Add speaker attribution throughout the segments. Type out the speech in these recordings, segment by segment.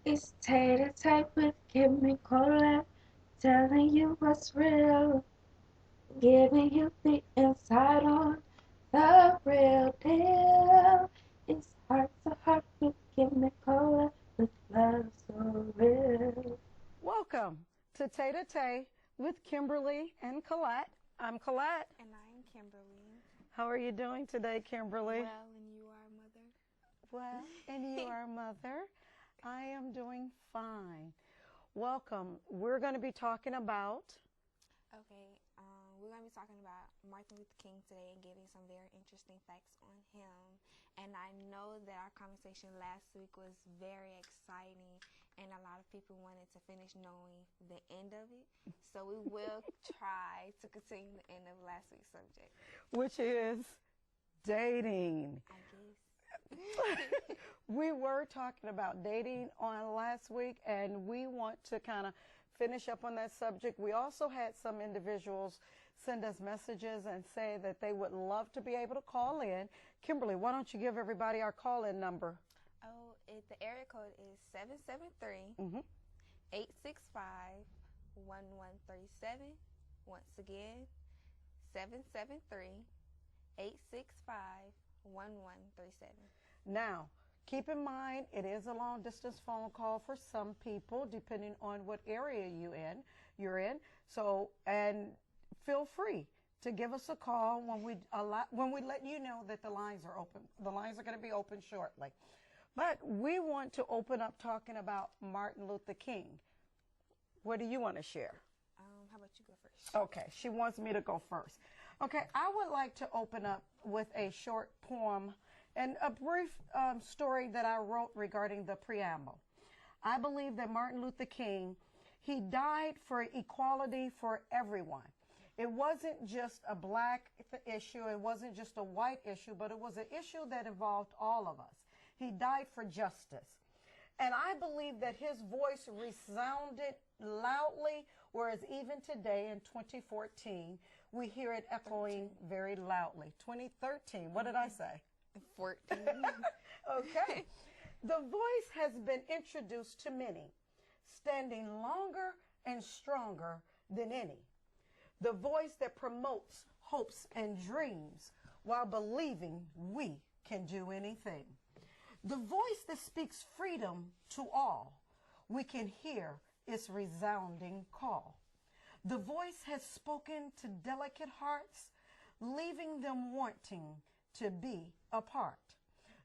Speaker 1: It's Tete-A-Tete with Kim Colette, telling you what's real, giving you the insight on the real deal. It's heart to heart with Kim Colette, with love so real.
Speaker 2: Welcome to Tete-A-Tete with Kimberly and Colette. I'm Colette.
Speaker 3: And I'm Kimberly.
Speaker 2: How are you doing today, Kimberly?
Speaker 3: Well, and you are mother.
Speaker 2: Well, and you are mother. I am doing fine. Welcome. We're going to be talking about.
Speaker 3: Okay, we're going to be talking about Martin Luther King today and giving some very interesting facts on him. And I know that our conversation last week was very exciting, and a lot of people wanted to finish knowing the end of it. So we will try to continue the end of last week's subject.
Speaker 2: Which is dating.
Speaker 3: I guess.
Speaker 2: We were talking about dating on last week, and we want to kind of finish up on that subject. We also had some individuals send us messages and say that they would love to be able to call in. Kimberly, why don't you give everybody our call-in number?
Speaker 3: The area code is 773 865 1137. Once again, 773 865 1137.
Speaker 2: Now, keep in mind, it is a long-distance phone call for some people, depending on what area you're in. So, and feel free to give us a call when we let you know that the lines are open. The lines are going to be open shortly. But we want to open up talking about Martin Luther King. What do you want to share?
Speaker 3: How about you go first?
Speaker 2: Okay, she wants me to go first. Okay, I would like to open up with a short poem and a brief story that I wrote regarding the preamble. I believe that Martin Luther King, he died for equality for everyone. It wasn't just a black issue, it wasn't just a white issue, but it was an issue that involved all of us. He died for justice. And I believe that his voice resounded loudly, whereas even today in 2014, we hear it echoing very loudly. 2013, what did I say?
Speaker 3: 14.
Speaker 2: Okay. The voice has been introduced to many, standing longer and stronger than any. The voice that promotes hopes and dreams while believing we can do anything. The voice that speaks freedom to all. We can hear its resounding call. The voice has spoken to delicate hearts, leaving them wanting to be apart.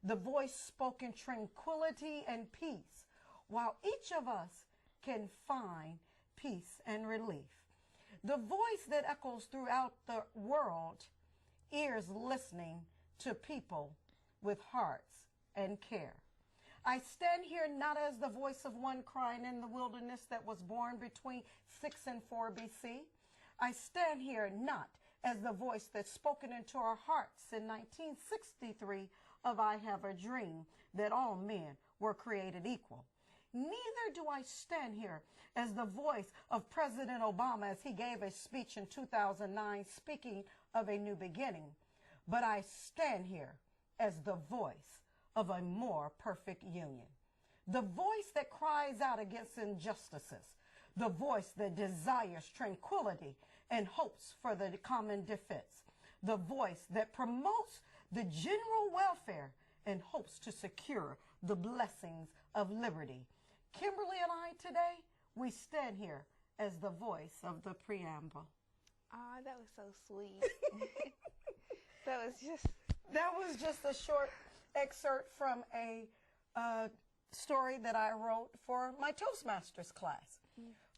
Speaker 2: The voice spoke in tranquility and peace, while each of us can find peace and relief. The voice that echoes throughout the world, ears listening to people with hearts and care. I stand here not as the voice of one crying in the wilderness that was born between 6 and 4 BC. I stand here not as the voice that's spoken into our hearts in 1963 of I Have a Dream that all men were created equal. Neither do I stand here as the voice of President Obama as he gave a speech in 2009 speaking of a new beginning, but I stand here as the voice of a more perfect union. The voice that cries out against injustices, the voice that desires tranquility and hopes for the common defense, the voice that promotes the general welfare and hopes to secure the blessings of liberty. Kimberly and I today, we stand here as the voice of the preamble.
Speaker 3: Ah, that was so sweet.
Speaker 2: That was just a short excerpt from a story that I wrote for my Toastmasters class.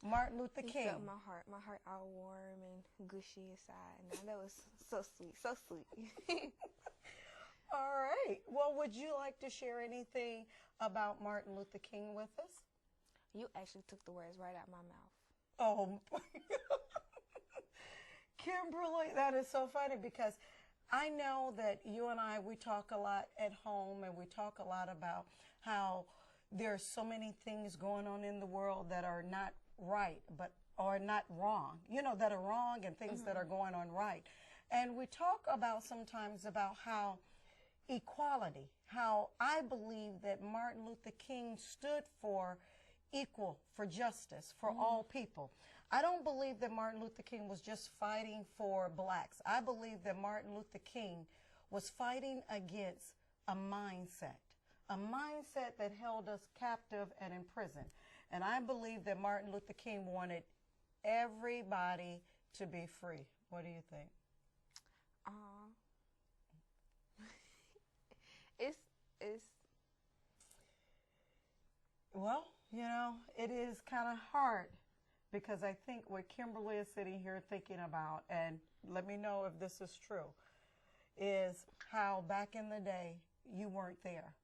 Speaker 2: Martin Luther King.
Speaker 3: Felt my heart all warm and gushy inside. Now that was so sweet, so sweet.
Speaker 2: All right. Well, would you like to share anything about Martin Luther King with us?
Speaker 3: You actually took the words right out my mouth.
Speaker 2: Oh, Kimberly, that is so funny because I know that you and I, we talk a lot at home and we talk a lot about how there are so many things going on in the world that are not right, but are not wrong, that are wrong and things that are going on right. And we talk about sometimes about how equality, how I believe that Martin Luther King stood for equal, for justice, for all people. I don't believe that Martin Luther King was just fighting for blacks. I believe that Martin Luther King was fighting against a mindset that held us captive and in prison. And I believe that Martin Luther King wanted everybody to be free. What do you think?
Speaker 3: It's
Speaker 2: Well, it is kind of hard because I think what Kimberly is sitting here thinking about, and let me know if this is true, is how back in the day you weren't there.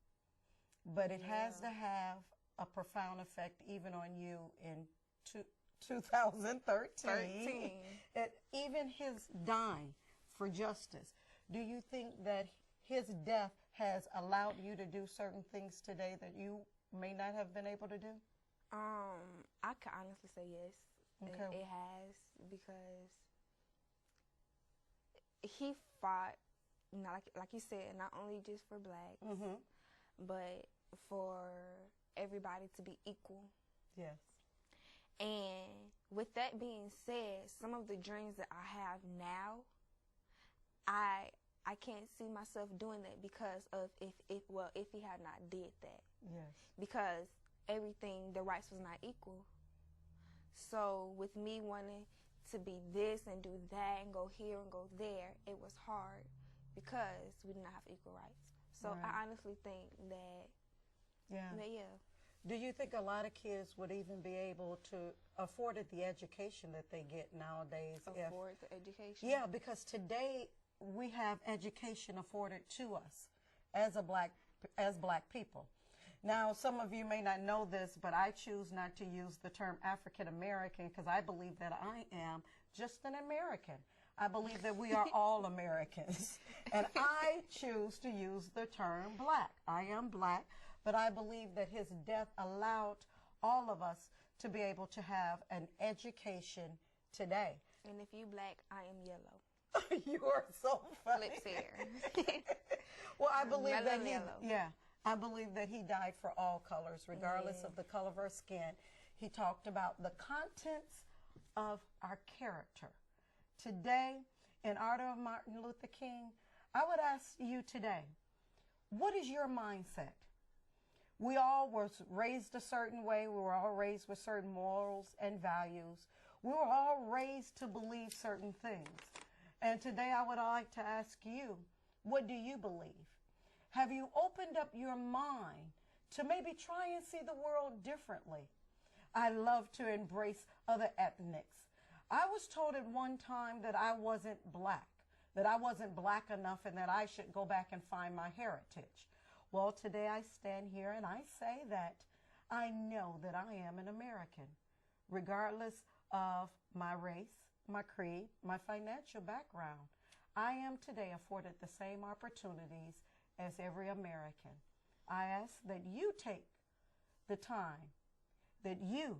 Speaker 2: But it has to have a profound effect even on you in 2013. Even his dying for justice. Do you think that his death has allowed you to do certain things today that you may not have been able to do?
Speaker 3: I can honestly say yes.
Speaker 2: Okay.
Speaker 3: It has, because he fought, like you said, not only just for blacks, but for everybody to be equal.
Speaker 2: Yes.
Speaker 3: And with that being said, some of the dreams that I have now, I can't see myself doing that because of if he had not did that.
Speaker 2: Yes.
Speaker 3: Because the rights was not equal. So with me wanting to be this and do that and go here and go there, it was hard because we did not have equal rights. So
Speaker 2: Right.
Speaker 3: I honestly think that,
Speaker 2: Yeah.
Speaker 3: yeah.
Speaker 2: Do you think a lot of kids would even be able to afford the education that they get nowadays?
Speaker 3: Afford the education?
Speaker 2: Yeah, because today we have education afforded to us as black people. Now, some of you may not know this, but I choose not to use the term African American because I believe that I am just an American. I believe that we are all Americans. And I choose to use the term black. I am black, but I believe that his death allowed all of us to be able to have an education today.
Speaker 3: And if you black, I am yellow.
Speaker 2: You are so funny.
Speaker 3: Lips here.
Speaker 2: Well, I believe that I believe that he died for all colors, regardless of the color of our skin. He talked about the contents of our character. Today, in honor of Martin Luther King, I would ask you today, what is your mindset? We all were raised a certain way. We were all raised with certain morals and values. We were all raised to believe certain things. And today I would like to ask you, what do you believe? Have you opened up your mind to maybe try and see the world differently? I love to embrace other ethnics. I was told at one time that I wasn't black enough and that I should go back and find my heritage. Well, today I stand here and I say that I know that I am an American, regardless of my race, my creed, my financial background. I am today afforded the same opportunities as every American. I ask that you take the time, that you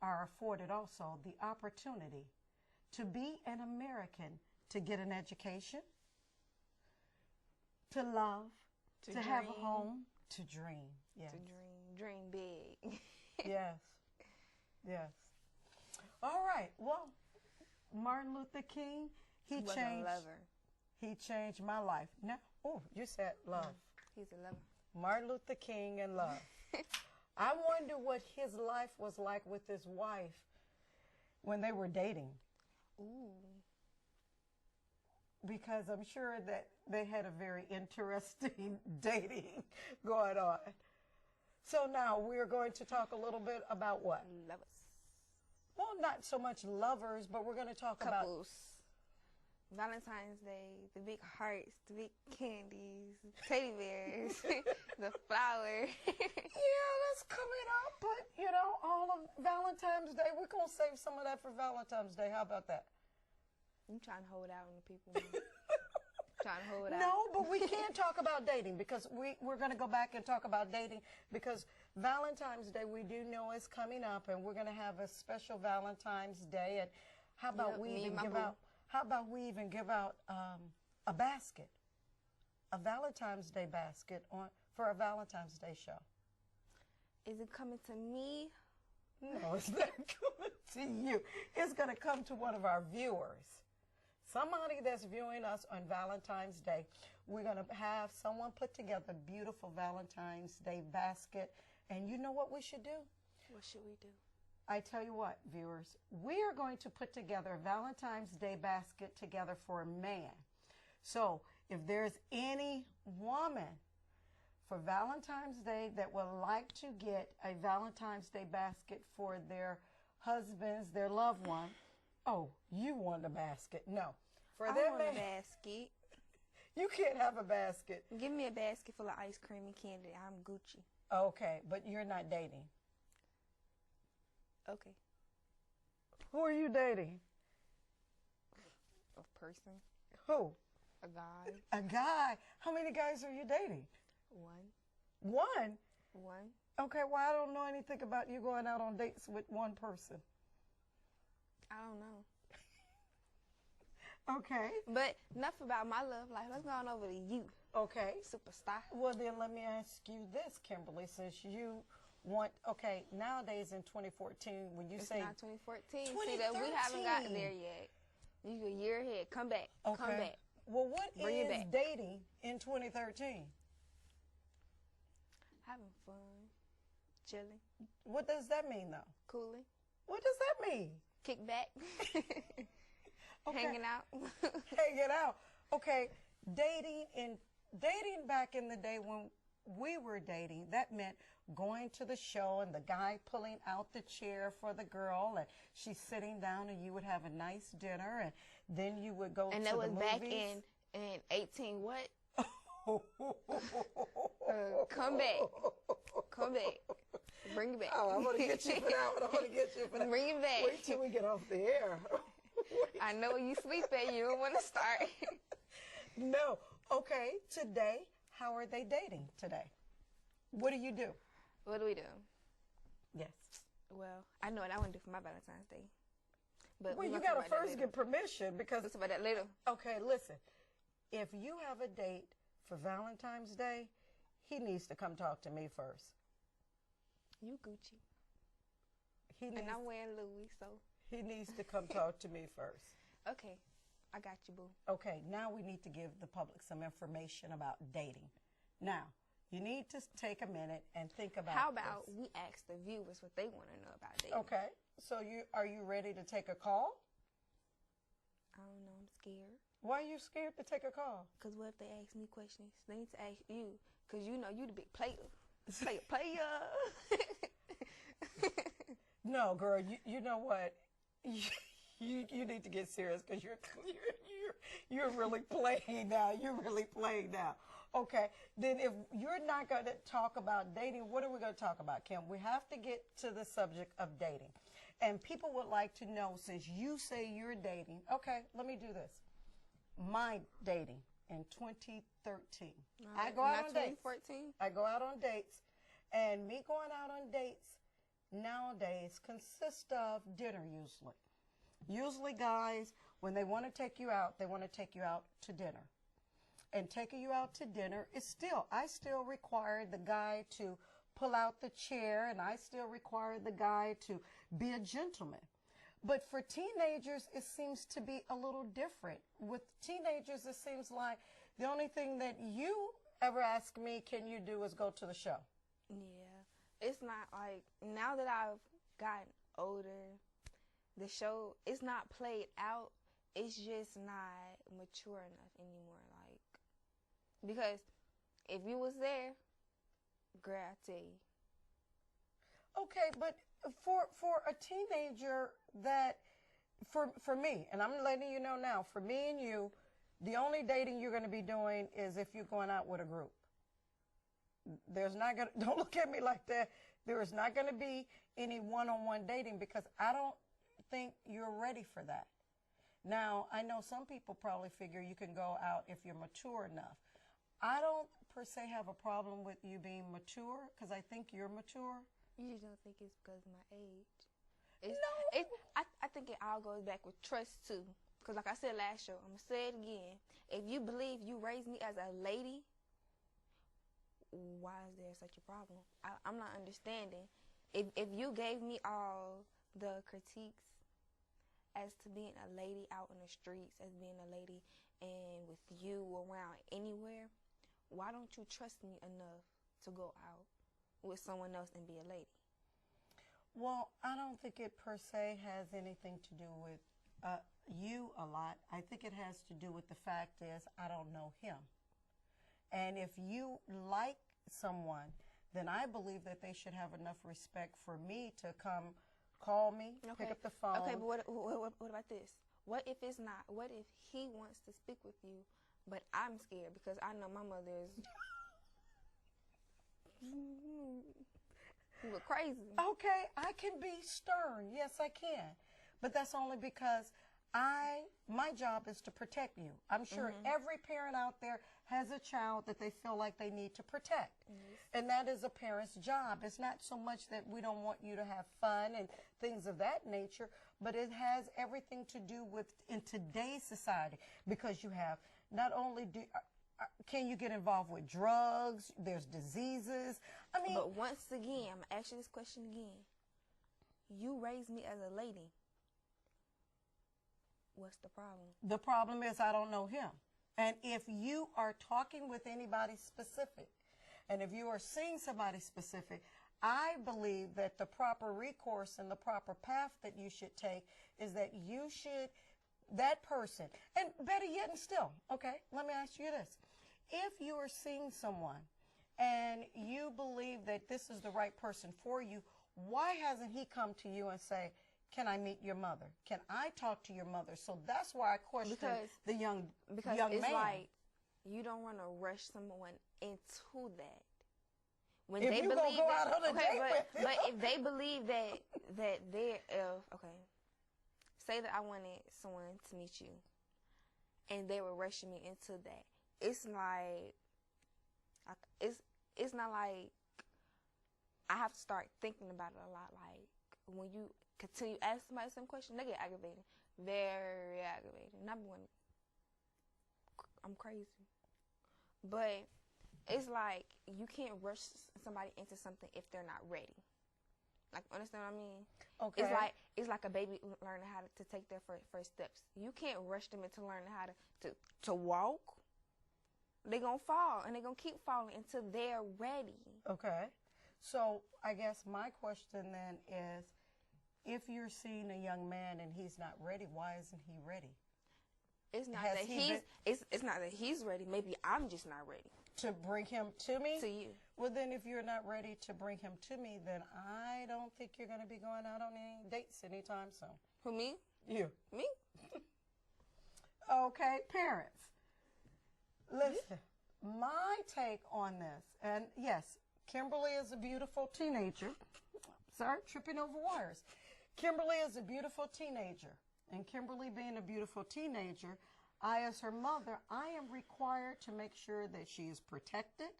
Speaker 2: are afforded also the opportunity to be an American, to get an education, to love, to have a home, to dream. Yes.
Speaker 3: To dream big.
Speaker 2: Yes. Yes. All right. Well, Martin Luther King, he changed my life. Now, you said love.
Speaker 3: He's a lover.
Speaker 2: Martin Luther King and love. I wonder what his life was like with his wife when they were dating.
Speaker 3: Ooh.
Speaker 2: Because I'm sure that they had a very interesting dating going on. So now we're going to talk a little bit about what?
Speaker 3: Lovers.
Speaker 2: Well, not so much lovers, but we're going to talk about
Speaker 3: couples. Valentine's Day, the big hearts, the big candies, teddy bears, the flowers.
Speaker 2: Yeah, that's coming up, but all of Valentine's Day, we're going to save some of that for Valentine's Day. How about that?
Speaker 3: I'm trying to hold out on the people. Trying to hold out.
Speaker 2: No, but we can't talk about dating because we're going to go back and talk about dating because Valentine's Day we do know is coming up and we're going to have a special Valentine's Day. And how about we even give out a basket? a Valentine's Day basket for a Valentine's Day show?
Speaker 3: Is it coming to me?
Speaker 2: No, it's not coming to you. It's going to come to one of our viewers. Somebody that's viewing us on Valentine's Day. We're going to have someone put together a beautiful Valentine's Day basket. And you know what we should do?
Speaker 3: What should we do?
Speaker 2: I tell you what, viewers, we are going to put together a Valentine's Day basket together for a man. So if there's any woman for Valentine's Day that would like to get a Valentine's Day basket for their husbands, their loved one. Oh, you want a basket? No. For
Speaker 3: I
Speaker 2: that
Speaker 3: want
Speaker 2: man,
Speaker 3: a basket.
Speaker 2: you can't have a basket.
Speaker 3: Give me a basket full of ice cream and candy. I'm Gucci.
Speaker 2: Okay, but you're not dating.
Speaker 3: Okay.
Speaker 2: Who are you dating?
Speaker 3: A person.
Speaker 2: Who?
Speaker 3: A guy.
Speaker 2: A guy. How many guys are you dating?
Speaker 3: One.
Speaker 2: One?
Speaker 3: One.
Speaker 2: Okay, well, I don't know anything about you going out on dates with one person.
Speaker 3: I don't know.
Speaker 2: Okay.
Speaker 3: But enough about my love life. Let's go on over to you.
Speaker 2: Okay.
Speaker 3: Superstar.
Speaker 2: Well, then let me ask you this, Kimberly, since you want, okay, nowadays in 2014, when you
Speaker 3: It's
Speaker 2: say...
Speaker 3: not 2014. See, that we haven't gotten there yet. You a year ahead. Come back.
Speaker 2: Okay.
Speaker 3: Come back.
Speaker 2: Well, what
Speaker 3: Bring it
Speaker 2: is
Speaker 3: back.
Speaker 2: dating in 2013?
Speaker 3: Having fun. Chilling.
Speaker 2: What does that mean, though?
Speaker 3: Cooling.
Speaker 2: What does that mean?
Speaker 3: Kick back.
Speaker 2: Okay.
Speaker 3: Hanging out.
Speaker 2: Hanging out. Okay, dating back in the day when we were dating, that meant going to the show and the guy pulling out the chair for the girl and she's sitting down and you would have a nice dinner and then you would go
Speaker 3: And
Speaker 2: to
Speaker 3: that
Speaker 2: the
Speaker 3: was
Speaker 2: movies.
Speaker 3: back in 18 what? Come back. Come back. Bring it back.
Speaker 2: Oh, I'm going to get you for that one. I'm going to get you for that.
Speaker 3: Bring it back.
Speaker 2: Wait till we get off the air.
Speaker 3: I know you sleep at. You don't want to start.
Speaker 2: No. Okay, today, how are they dating today? What do you do?
Speaker 3: What do we do?
Speaker 2: Yes.
Speaker 3: Well, I know what I want to do for my Valentine's Day. But
Speaker 2: Well,
Speaker 3: we
Speaker 2: you
Speaker 3: gonna
Speaker 2: got
Speaker 3: talk
Speaker 2: to
Speaker 3: about that
Speaker 2: first
Speaker 3: later.
Speaker 2: get permission because...
Speaker 3: Let's talk about that later.
Speaker 2: Okay, listen. If you have a date for Valentine's Day, he needs to come talk to me first.
Speaker 3: You Gucci.
Speaker 2: He needs,
Speaker 3: And I'm wearing Louis, so.
Speaker 2: he needs to come talk to me first.
Speaker 3: Okay. I got you, boo.
Speaker 2: Okay, now we need to give the public some information about dating. Now, you need to take a minute and think about
Speaker 3: How about
Speaker 2: this.
Speaker 3: we ask the viewers what they want to know about dating?
Speaker 2: Okay, so are you ready to take a call?
Speaker 3: I don't know. I'm scared.
Speaker 2: Why are you scared to take a call?
Speaker 3: Because what if they ask me questions? They need to ask you. Because you know you the big player. Player.
Speaker 2: No, girl, you know what? You need to get serious because you're really playing now. You're really playing now. Okay, then if you're not going to talk about dating, what are we going to talk about, Kim? We have to get to the subject of dating. And people would like to know, since you say you're dating, okay, let me do this. My dating in 2013. I go out on dates.
Speaker 3: 2014?
Speaker 2: I go out on dates. And me going out on dates nowadays consists of dinner usually. Usually guys, when they want to take you out, they want to take you out to dinner. And taking you out to dinner is I still require the guy to pull out the chair, and I still require the guy to be a gentleman. But for teenagers, it seems to be a little different. With teenagers, it seems like the only thing that you ever ask me, can you do, is go to the show.
Speaker 3: Yeah. It's not like, now that I've gotten older, the show, it's not played out. It's just not mature enough anymore. Like, because if you was there, girl, I tell you.
Speaker 2: Okay, but for a teenager that, for me, and I'm letting you know now, for me and you, the only dating you're going to be doing is if you're going out with a group. There's not going to, don't look at me like that. There is not going to be any one-on-one dating because I don't think you're ready for that. Now, I know some people probably figure you can go out if you're mature enough. I don't per se have a problem with you being mature because I think you're mature.
Speaker 3: You just don't think it's because of my age.
Speaker 2: No.
Speaker 3: I think it all goes back with trust, too. Because like I said last show, I'm going to say it again. If you believe you raised me as a lady, why is there such a problem? I'm not understanding. If you gave me all the critiques as to being a lady out in the streets, as being a lady and with you around anywhere, why don't you trust me enough to go out with someone else and be a lady?
Speaker 2: Well, I don't think it per se has anything to do with you a lot. I think it has to do with the fact is I don't know him. And if you like someone, then I believe that they should have enough respect for me to come call me, pick up the phone.
Speaker 3: Okay, but what about this? What if it's not? What if he wants to speak with you, but I'm scared because I know my mother is you look crazy.
Speaker 2: Okay, I can be stern. Yes, I can. But that's only because my job is to protect you. I'm sure every parent out there has a child that they feel like they need to protect. And that is a parent's job. It's not so much that we don't want you to have fun and things of that nature, but it has everything to do with in today's society, because you have not only can you get involved with drugs, there's diseases. I mean,
Speaker 3: but once again, I'm going to ask you this question again. You raised me as a lady. What's the problem?
Speaker 2: The problem is I don't know him. And if you are talking with anybody specific, and if you are seeing somebody specific, I believe that the proper recourse and the proper path that you should take is that you should, that person, and better yet and still, okay, let me ask you this. If you are seeing someone and you believe that this is the right person for you, why hasn't he come to you and say, can I meet your mother? Can I talk to your mother? So that's why I question the young man.
Speaker 3: Because it's like you don't want to rush someone into that. When
Speaker 2: if
Speaker 3: they
Speaker 2: you
Speaker 3: believe
Speaker 2: go
Speaker 3: that,
Speaker 2: out on a date with
Speaker 3: but if they believe that they're okay, say that I wanted someone to meet you, and they were rushing me into that. It's like it's not like I have to start thinking about it a lot. Like when you continue asking somebody some question, they get aggravated, very aggravated. Number one, I'm crazy, but it's like you can't rush somebody into something if they're not ready. Like, understand what I mean?
Speaker 2: Okay.
Speaker 3: It's like a baby learning how to take their first steps. You can't rush them into learning how to walk. They're gonna fall, and they're gonna keep falling until they're ready.
Speaker 2: Okay. So I guess my question then is, if you're seeing a young man and he's not ready, why isn't he ready?
Speaker 3: It's not that it's not that he's ready. Maybe I'm just not ready.
Speaker 2: To bring him to me?
Speaker 3: To you.
Speaker 2: Well, then if you're not ready to bring him to me, then I don't think you're going to be going out on any dates anytime soon.
Speaker 3: Who, me?
Speaker 2: You.
Speaker 3: Me?
Speaker 2: Okay, parents. Listen, my take on this, and yes, Kimberly is a beautiful teenager. Sorry, tripping over wires. Kimberly is a beautiful teenager. And Kimberly being a beautiful teenager, I, as her mother, I am required to make sure that she is protected,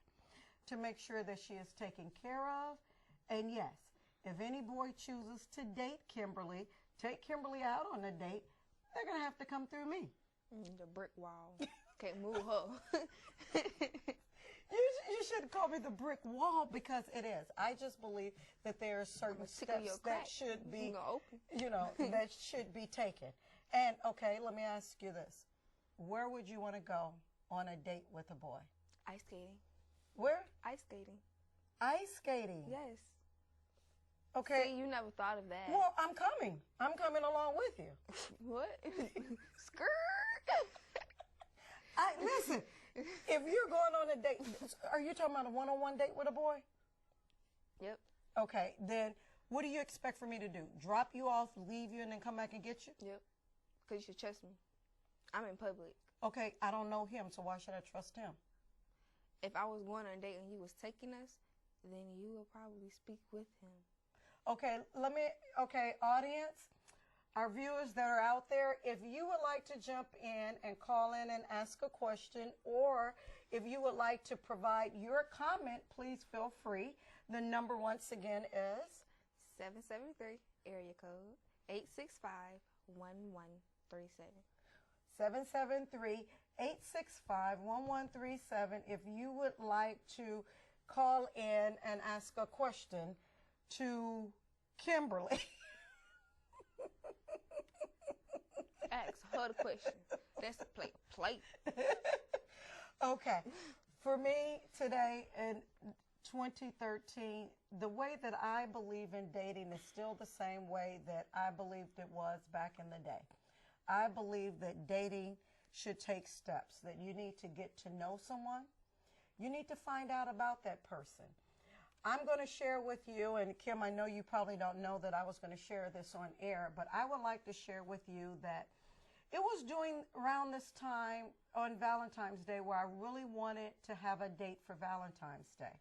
Speaker 2: to make sure that she is taken care of. And yes, if any boy chooses to date Kimberly, take Kimberly out on a date, they're going to have to come through me.
Speaker 3: The brick wall. Can't move her.
Speaker 2: You shouldn't call me the brick wall, because it is. I just believe that there are certain steps that should be, that should be taken. And okay, let me ask you this. Where would you want to go on a date with a boy?
Speaker 3: Ice skating.
Speaker 2: Where?
Speaker 3: Ice skating.
Speaker 2: Ice skating?
Speaker 3: Yes.
Speaker 2: Okay.
Speaker 3: See, you never thought of that.
Speaker 2: Well, I'm coming. I'm coming along with you.
Speaker 3: What? Skirt.
Speaker 2: Listen, if you're going on a date, are you talking about a one-on-one date with a boy?
Speaker 3: Yep.
Speaker 2: Okay, then what do you expect for me to do? Drop you off, leave you, and then come back and get you?
Speaker 3: Yep. Because you should trust me. I'm in public.
Speaker 2: Okay, I don't know him, so why should I trust him?
Speaker 3: If I was going on a date and you was taking us, then you would probably speak with him.
Speaker 2: Okay, audience, our viewers that are out there, if you would like to jump in and call in and ask a question, or if you would like to provide your comment, please feel free. The number once again is
Speaker 3: 773 area code 865-1137.
Speaker 2: 773-865-1137 if you would like to call in and ask a question to Kimberly.
Speaker 3: Ask her the question. That's a plate.
Speaker 2: Okay. For me today in 2013, the way that I believe in dating is still the same way that I believed it was back in the day. I believe that dating should take steps, that you need to get to know someone. You need to find out about that person. I'm going to share with you, and Kim, I know you probably don't know that I was going to share this on air, but I would like to share with you that it was during around this time on Valentine's Day where I really wanted to have a date for Valentine's Day.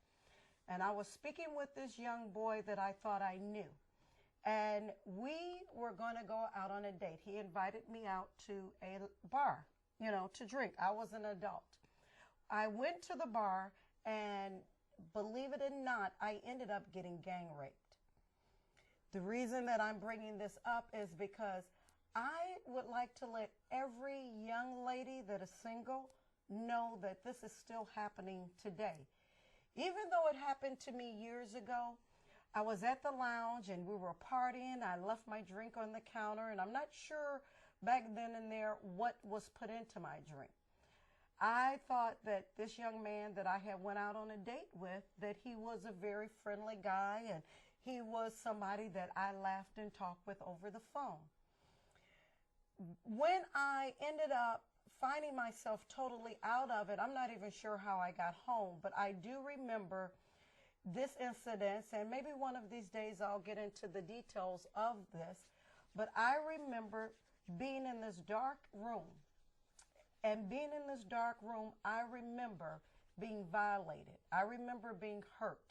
Speaker 2: And I was speaking with this young boy that I thought I knew. And we were going to go out on a date. He invited me out to a bar, to drink. I was an adult. I went to the bar, and believe it or not, I ended up getting gang raped. The reason that I'm bringing this up is because I would like to let every young lady that is single know that this is still happening today. Even though it happened to me years ago, I was at the lounge and we were partying. I left my drink on the counter, and I'm not sure back then and there what was put into my drink. I thought that this young man that I had went out on a date with, that he was a very friendly guy, and he was somebody that I laughed and talked with over the phone. When I ended up finding myself totally out of it, I'm not even sure how I got home, but I do remember this incident, and maybe one of these days I'll get into the details of this, but I remember being in this dark room. And being in this dark room, I remember being violated. I remember being hurt.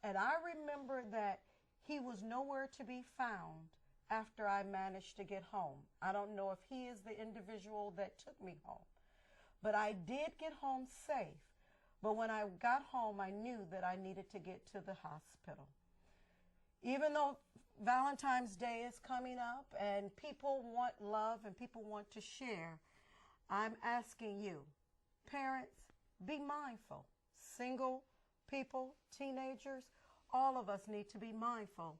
Speaker 2: And I remember that he was nowhere to be found after I managed to get home. I don't know if he is the individual that took me home. But I did get home safe. But when I got home, I knew that I needed to get to the hospital. Even though Valentine's Day is coming up and people want love and people want to share, I'm asking you, parents, be mindful. Single people, teenagers, all of us need to be mindful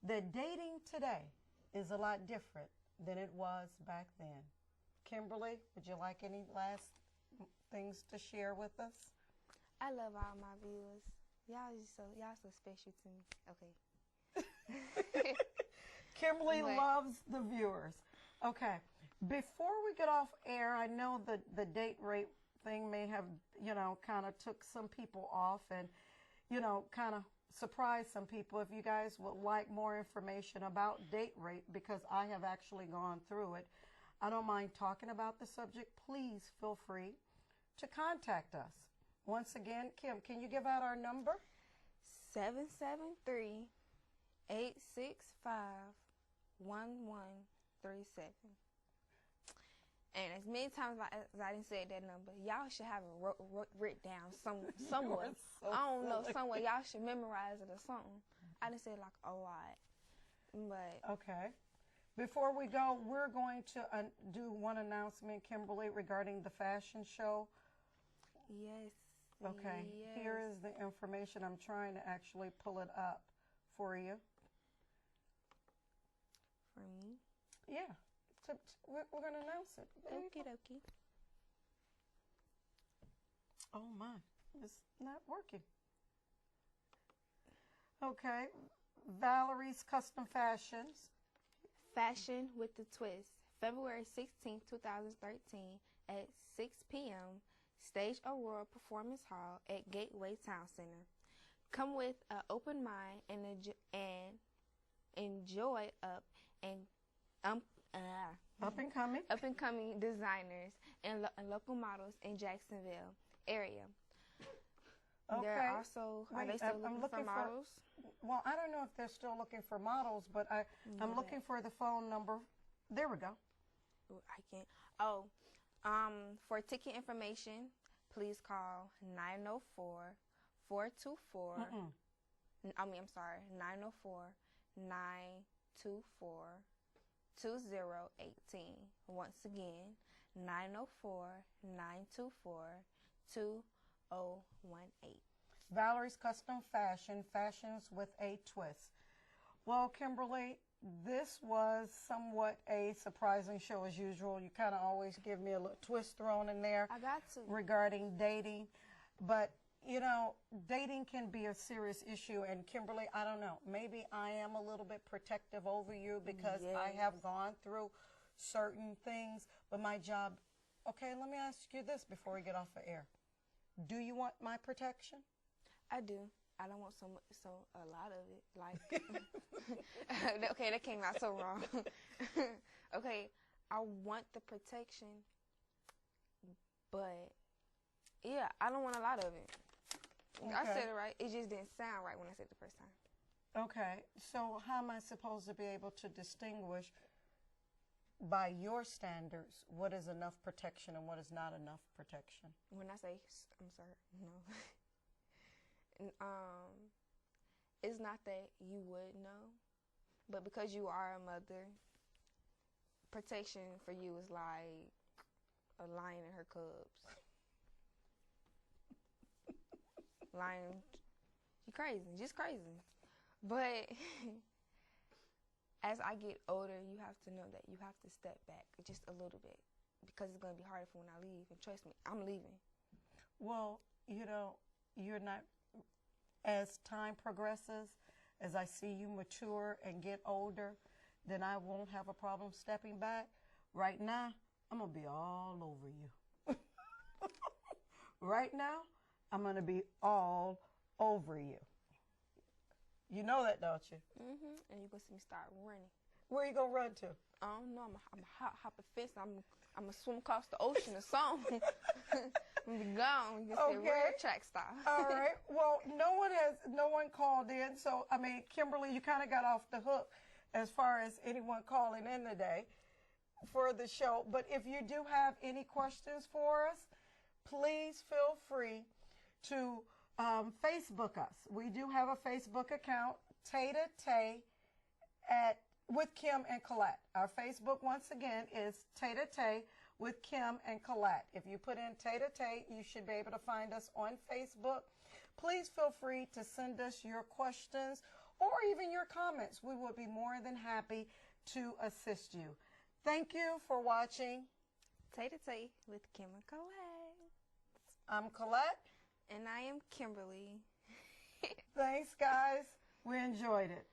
Speaker 2: that dating today is a lot different than it was back then. Kimberly, would you like any last things to share with us?
Speaker 3: I love all my viewers. Y'all so special to me. Okay.
Speaker 2: Kimberly loves the viewers. Okay. Before we get off air, I know that the date rape thing may have, kind of took some people off and, kind of surprised some people. If you guys would like more information about date rape, because I have actually gone through it, I don't mind talking about the subject. Please feel free to contact us. Once again, Kim, can you give out our number?
Speaker 3: 773-865-1137. And as many times as I didn't say that number, y'all should have it written down somewhere.
Speaker 2: So
Speaker 3: I don't know,
Speaker 2: silly.
Speaker 3: somewhere. Y'all should memorize it or something. I didn't say like a lot. But
Speaker 2: Okay. Before we go, we're going to do one announcement, Kimberly, regarding the fashion show.
Speaker 3: yes.
Speaker 2: Okay.
Speaker 3: Yes.
Speaker 2: Here is the information. I'm trying to actually pull it up for you.
Speaker 3: For me.
Speaker 2: Yeah. We're going to announce it.
Speaker 3: Okie dokie.
Speaker 2: Oh, my. It's not working. Okay. Valerie's Custom Fashions.
Speaker 3: Fashion with the Twist. February 16th, 2013 at 6 p.m. Stage Aurora Performance Hall at Gateway Town Center. Come with an open mind and enjoy up and coming designers and local models in Jacksonville area.
Speaker 2: Okay.
Speaker 3: They're also are they still
Speaker 2: I'm
Speaker 3: looking for models?
Speaker 2: Well, I don't know if they're still looking for models, but I'm looking for the phone number. There we go.
Speaker 3: Ooh, I can't. For ticket information, please call 904-424. I'm sorry, 904-924-2018. Once again, 904-924-2018.
Speaker 2: Valerie's Custom Fashion, fashions with a twist. Well, Kimberly, this was somewhat a surprising show as usual. You kind of always give me a little twist thrown in there
Speaker 3: I got to.
Speaker 2: regarding dating. But, you know, dating can be a serious issue. And Kimberly, I don't know, maybe I am a little bit protective over you because I have gone through certain things. But my job, okay, let me ask you this before we get off the air. Do you want my protection?
Speaker 3: I do. I don't want a lot of it. Like, okay, that came out so wrong. Okay, I want the protection, but yeah, I don't want a lot of it. Okay. I said it right. It just didn't sound right when I said it the first time.
Speaker 2: Okay, so how am I supposed to be able to distinguish by your standards what is enough protection and what is not enough protection?
Speaker 3: When I say, I'm sorry, no. It's not that you would know, but because you are a mother, protection for you is like a lion and her cubs. Lion, you crazy, just crazy. But as I get older, you have to know that you have to step back just a little bit because it's going to be harder for when I leave. And trust me, I'm leaving.
Speaker 2: Well, you know, you're not, as time progresses, as I see you mature and get older, then I won't have a problem stepping back. Right now, I'm going to be all over you. Right now, I'm going to be all over you. You know that, don't you?
Speaker 3: Mm-hmm. And you're going to see me start running.
Speaker 2: Where are you going to run to?
Speaker 3: I don't know. I'm a hop a fence. I'm going to swim across the ocean or something. I'm going to be gone. You can see real track style.
Speaker 2: All right. Well, no one called in. So, I mean, Kimberly, you kind of got off the hook as far as anyone calling in today for the show. But if you do have any questions for us, please feel free to Facebook us. We do have a Facebook account, Tete-A-Tete with Kim and Colette. Our Facebook, once again, is Tete-A-Tete with Kim and Colette. If you put in Tete-A-Tete, you should be able to find us on Facebook. Please feel free to send us your questions or even your comments. We would be more than happy to assist you. Thank you for watching
Speaker 3: Tete-A-Tete with Kim and Colette.
Speaker 2: I'm Colette.
Speaker 3: And I am Kimberly.
Speaker 2: Thanks, guys. We enjoyed it.